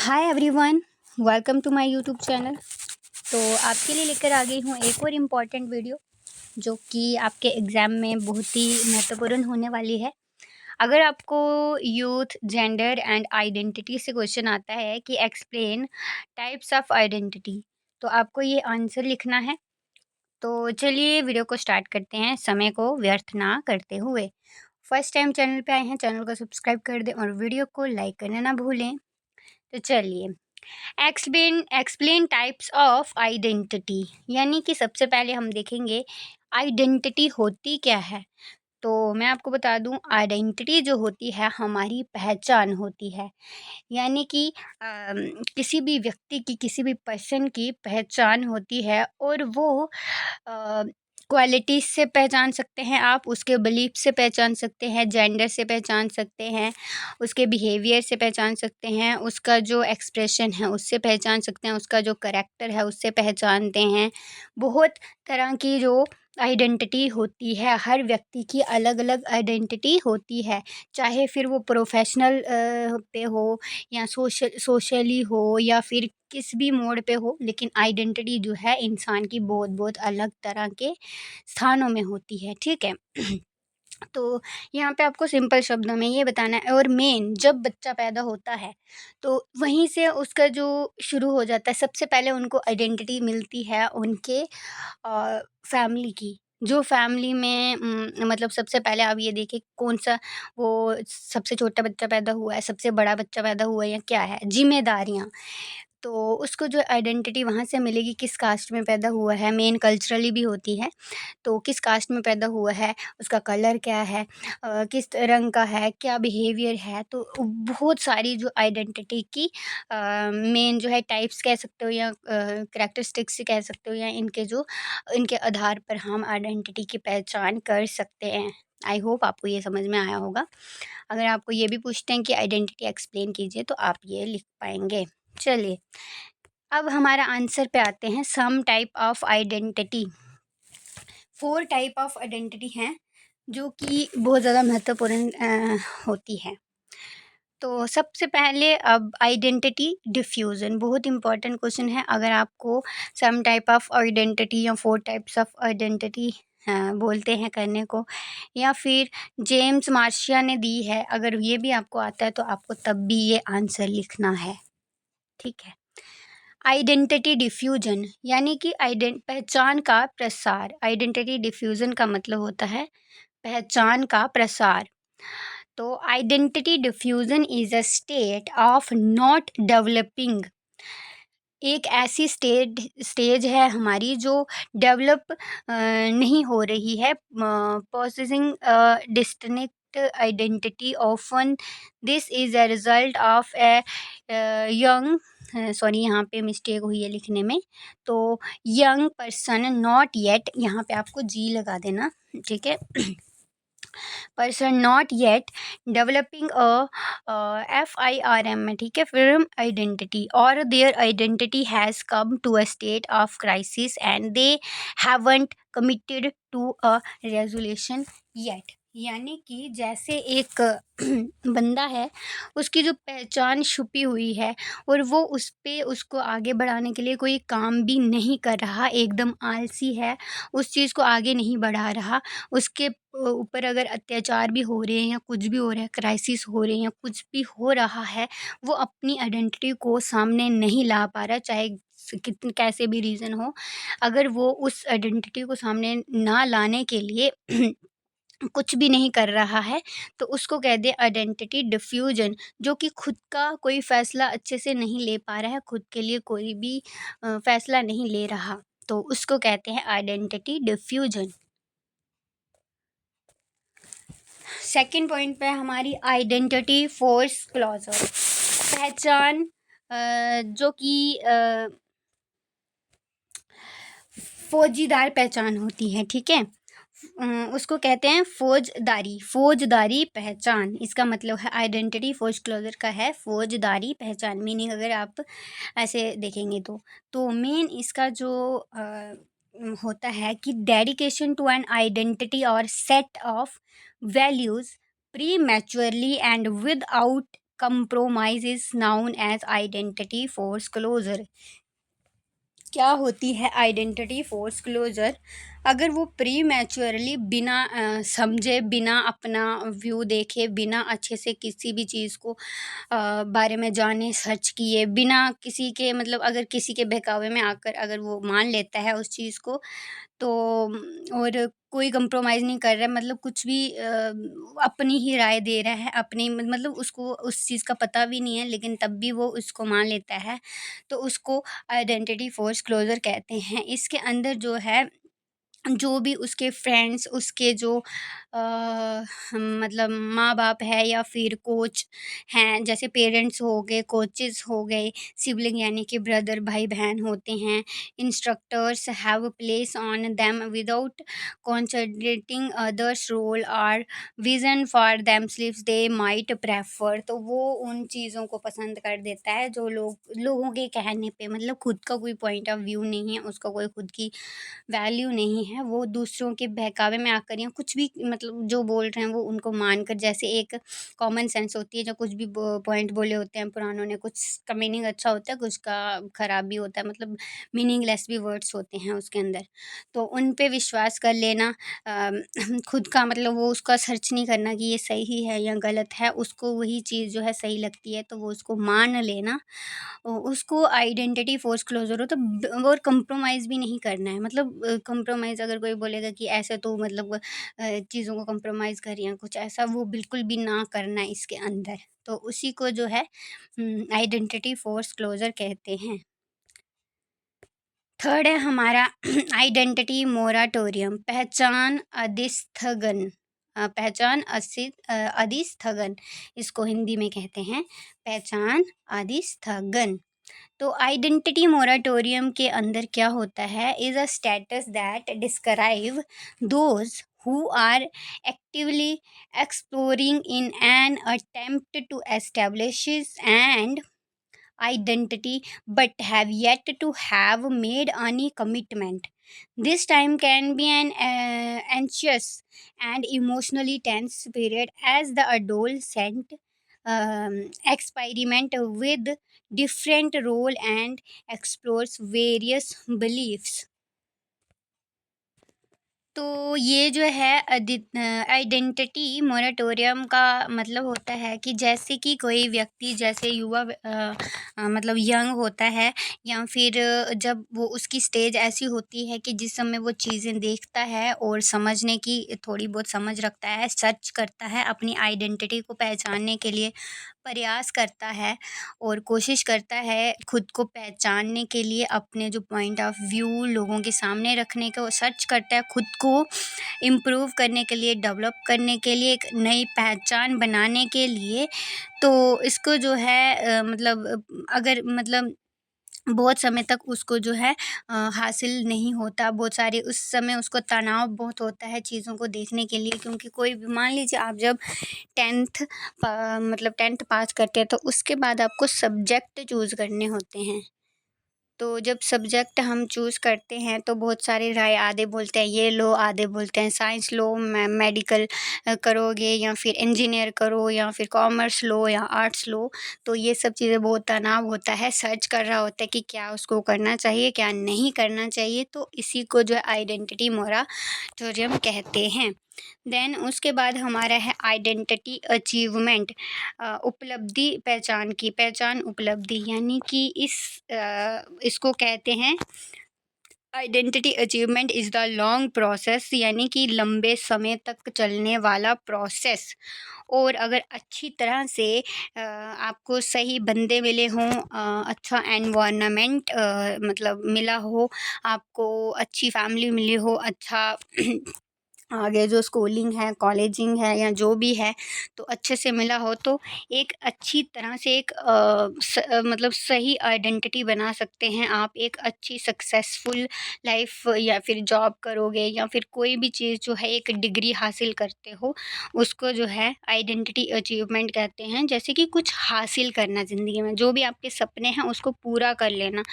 Hi everyone, welcome to my YouTube channel. तो आपके लिए लेकर आ गई हूँ एक और इम्पॉर्टेंट वीडियो जो कि आपके एग्ज़ाम में बहुत ही महत्वपूर्ण होने वाली है। अगर आपको यूथ, जेंडर एंड आइडेंटिटी से क्वेश्चन आता है कि एक्सप्लेन टाइप्स ऑफ आइडेंटिटी, तो आपको ये आंसर लिखना है। तो चलिए वीडियो को स्टार्ट करते हैं, समय को व्यर्थ ना करते हुए। फर्स्ट टाइम चैनल पे आए हैं, चैनल को सब्सक्राइब कर दें और वीडियो को लाइक करना ना भूलें। तो चलिए एक्सप्लेन टाइप्स ऑफ आइडेंटिटी, यानी कि सबसे पहले हम देखेंगे आइडेंटिटी होती क्या है। तो मैं आपको बता दूं, आइडेंटिटी जो होती है हमारी पहचान होती है। यानी कि किसी भी व्यक्ति की, किसी भी पर्सन की पहचान होती है और वो क्वालिटीज़ से पहचान सकते हैं आप, उसके बिलीफ से पहचान सकते हैं, जेंडर से पहचान सकते हैं, उसके बिहेवियर से पहचान सकते हैं, उसका जो एक्सप्रेशन है उससे पहचान सकते हैं, उसका जो करैक्टर है उससे पहचानते हैं। बहुत तरह की जो आइडेंटिटी होती है, हर व्यक्ति की अलग अलग आइडेंटिटी होती है, चाहे फिर वो प्रोफेशनल पे हो या सोशली हो या फिर किस भी मोड़ पे हो, लेकिन आइडेंटिटी जो है इंसान की बहुत बहुत अलग तरह के स्थानों में होती है, ठीक है। तो यहाँ पे आपको सिंपल शब्दों में ये बताना है। और मेन जब बच्चा पैदा होता है तो वहीं से उसका जो शुरू हो जाता है, सबसे पहले उनको आइडेंटिटी मिलती है उनके फैमिली की। जो फैमिली में मतलब सबसे पहले आप ये देखिए कौन सा, वो सबसे छोटा बच्चा पैदा हुआ है, सबसे बड़ा बच्चा पैदा हुआ है या क्या है, जिम्मेदारियाँ। तो उसको जो आइडेंटिटी वहाँ से मिलेगी, किस कास्ट में पैदा हुआ है, मेन कल्चरली भी होती है। तो किस कास्ट में पैदा हुआ है, उसका कलर क्या है, किस रंग का है, क्या बिहेवियर है। तो बहुत सारी जो आइडेंटिटी की मेन जो है टाइप्स कह सकते हो या करैक्टरिस्टिक्स कह सकते हो, या इनके जो इनके आधार पर हम आइडेंटिटी की पहचान कर सकते हैं। आई होप आपको ये समझ में आया होगा। अगर आपको ये भी पूछते हैं कि आइडेंटिटी एक्सप्लेन कीजिए तो आप ये लिख पाएंगे। चलिए अब हमारा आंसर पे आते हैं। Some type of identity, 4 type of identity हैं जो कि बहुत ज़्यादा महत्वपूर्ण होती है। तो सबसे पहले अब आइडेंटिटी डिफ्यूज़न, बहुत इंपॉर्टेंट क्वेश्चन है। अगर आपको सम टाइप ऑफ आइडेंटिटी या 4 टाइप्स ऑफ आइडेंटिटी बोलते हैं करने को, या फिर जेम्स मार्शिया ने दी है, अगर ये भी आपको आता है तो आपको तब भी ये आंसर लिखना है, ठीक है। आइडेंटिटी डिफ्यूजन यानी कि पहचान का प्रसार। आइडेंटिटी डिफ्यूजन का मतलब होता है पहचान का प्रसार। तो identity diffusion is a state of not developing, एक ऐसी स्टेज है हमारी जो डेवलप नहीं हो रही है। Possessing distinct identity often, this is a result of a young, sorry यहाँ पे मिस्टेक हुई है लिखने में, तो यंग पर्सन नॉट येट, यहाँ पे आपको जी लगा देना, ठीक है। Person not yet developing FIRM में, ठीक है, फिल्म आइडेंटिटी, और their identity has come to a state of crisis and they haven't committed to a resolution yet. यानी कि जैसे एक बंदा है, उसकी जो पहचान छुपी हुई है और वो उस पे उसको आगे बढ़ाने के लिए कोई काम भी नहीं कर रहा, एकदम आलसी है, उस चीज़ को आगे नहीं बढ़ा रहा, उसके ऊपर अगर अत्याचार भी हो रहे हैं या कुछ भी हो रहा है, क्राइसिस हो रहे हैं या कुछ भी हो रहा है, वो अपनी आइडेंटिटी को सामने नहीं ला पा रहा, चाहे कितने कैसे भी रीज़न हो। अगर वो उस आइडेंटिटी को सामने ना लाने के लिए कुछ भी नहीं कर रहा है, तो उसको कह दें आइडेंटिटी डिफ्यूजन। जो कि खुद का कोई फ़ैसला अच्छे से नहीं ले पा रहा है, खुद के लिए कोई भी फ़ैसला नहीं ले रहा, तो उसको कहते हैं आइडेंटिटी डिफ्यूजन। सेकंड पॉइंट पे हमारी आइडेंटिटी फोर्स क्लॉजर, पहचान जो कि फौजीदार पहचान होती है, ठीक है। उसको कहते हैं फौजदारी, फौजदारी पहचान। इसका मतलब है आइडेंटिटी फोर्स क्लोजर का है फौजदारी पहचान। मीनिंग अगर आप ऐसे देखेंगे तो मेन इसका जो होता है कि डेडिकेशन टू एन आइडेंटिटी और set of values pre maturely and without compromise is known as identity foreclosure। क्या होती है आइडेंटिटी फोरक्लोजर? अगर वो प्री मैच्योरली बिना समझे, बिना अपना व्यू देखे, बिना अच्छे से किसी भी चीज़ को बारे में जाने, सर्च किए, बिना किसी के मतलब अगर किसी के बहकावे में आकर अगर वो मान लेता है उस चीज़ को, तो और कोई कंप्रोमाइज़ नहीं कर रहा है, मतलब कुछ भी अपनी ही राय दे रहा है, अपनी मतलब उसको उस चीज़ का पता भी नहीं है, लेकिन तब भी वो उसको मान लेता है, तो उसको आइडेंटिटी फोरक्लोजर कहते हैं। इसके अंदर जो है, जो भी उसके फ्रेंड्स, उसके जो मतलब माँ-बाप है या फिर कोच हैं, जैसे पेरेंट्स हो गए, कोचेज़ हो गए, सिबलिंग यानी कि ब्रदर, भाई-बहन होते हैं, instructors have place on them without considerating others role और vision for themselves they might prefer. तो वो उन चीज़ों को पसंद कर देता है जो लोगों के कहने पे, मतलब खुद का कोई पॉइंट ऑफ व्यू नहीं है, उसका कोई खुद की वैल्यू नहीं है, वो दूसरों के बहकावे में आकर या कुछ भी मतलब जो बोल रहे हैं वो उनको मानकर, जैसे एक कॉमन सेंस होती है, जो कुछ भी पॉइंट बोले होते हैं पुरानों ने, कुछ का मीनिंग अच्छा होता है, कुछ का खराब भी होता है, मतलब मीनिंगलेस भी वर्ड्स होते हैं उसके अंदर। तो उन पे विश्वास कर लेना, खुद का मतलब वो उसका सर्च नहीं करना कि ये सही है या गलत है, उसको वही चीज़ जो है सही लगती है तो वो उसको मान लेना, उसको आइडेंटिटी फोरक्लोजर हो तो और कंप्रोमाइज़ भी नहीं करना है, मतलब कंप्रोमाइज़ अगर कोई बोलेगा कि ऐसे तो मतलब चीज़ों को कंप्रोमाइज़ कर या कुछ ऐसा, वो बिल्कुल भी ना करना है इसके अंदर। तो उसी को जो है आइडेंटिटी फोरक्लोजर कहते हैं। थर्ड है हमारा आइडेंटिटी मोराटोरियम, पहचान अधिस्थगन। पहचान अधिस्थगन, इसको हिंदी में कहते हैं पहचान अधिस्थगन। तो आइडेंटिटी मोराटोरियम के अंदर क्या होता है, is a status that describe those who are actively exploring in an attempt to establish and identity but have yet to have made any commitment. This time can be an anxious and emotionally tense period as the adolescent experiment with different role and explores various beliefs। तो ये जो है identity moratorium का मतलब होता है कि जैसे कि कोई व्यक्ति, जैसे युवा मतलब यंग होता है, या फिर जब वो उसकी स्टेज ऐसी होती है कि जिस समय वो चीज़ें देखता है और समझने की थोड़ी बहुत समझ रखता है, सर्च करता है, अपनी आइडेंटिटी को पहचानने के लिए प्रयास करता है और कोशिश करता है खुद को पहचानने के लिए, अपने जो पॉइंट ऑफ व्यू लोगों के सामने रखने को सर्च करता है, खुद को इम्प्रूव करने के लिए, डेवलप करने के लिए, एक नई पहचान बनाने के लिए। तो इसको जो है मतलब अगर मतलब बहुत समय तक उसको जो है हासिल नहीं होता, बहुत सारे उस समय उसको तनाव बहुत होता है चीज़ों को देखने के लिए, क्योंकि कोई भी मान लीजिए आप जब 10th मतलब 10th पास करते हैं तो उसके बाद आपको सब्जेक्ट चूज़ करने होते हैं। तो जब सब्जेक्ट हम चूज़ करते हैं तो बहुत सारी राय, आधे बोलते हैं ये लो, आधे बोलते हैं साइंस लो, मेडिकल करोगे या फिर इंजीनियर करो या फिर कॉमर्स लो या आर्ट्स लो। तो ये सब चीज़ें बहुत तनाव होता है, सर्च कर रहा होता है कि क्या उसको करना चाहिए, क्या नहीं करना चाहिए। तो इसी को जो है आइडेंटिटी मोराटोरियम कहते हैं। देन उसके बाद हमारा है आइडेंटिटी अचीवमेंट, उपलब्धि, पहचान की पहचान, उपलब्धि, यानी कि इसको कहते हैं identity achievement is the long process, यानी कि लंबे समय तक चलने वाला प्रोसेस। और अगर अच्छी तरह से आपको सही बंदे मिले हों, अच्छा एनवायरनमेंट मतलब मिला हो, आपको अच्छी फैमिली मिली हो, अच्छा आगे जो स्कूलिंग है, कॉलेजिंग है या जो भी है, तो अच्छे से मिला हो, तो एक अच्छी तरह से एक मतलब सही आइडेंटिटी बना सकते हैं आप। एक अच्छी सक्सेसफुल लाइफ, या फिर जॉब करोगे या फिर कोई भी चीज़ जो है, एक डिग्री हासिल करते हो, उसको जो है आइडेंटिटी अचीवमेंट कहते हैं। जैसे कि कुछ हासिल करना ज़िंदगी में, जो भी आपके सपने हैं उसको पूरा कर लेना,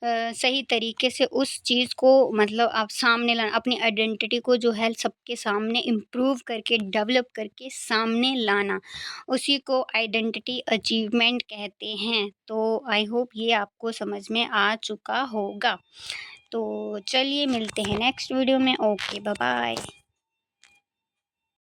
सही तरीके से उस चीज़ को मतलब आप सामने लाना, अपनी आइडेंटिटी को जो है सबके सामने इम्प्रूव करके डेवलप करके सामने लाना, उसी को आइडेंटिटी अचीवमेंट कहते हैं। तो आई होप ये आपको समझ में आ चुका होगा। तो चलिए मिलते हैं नेक्स्ट वीडियो में। Okay, bye bye.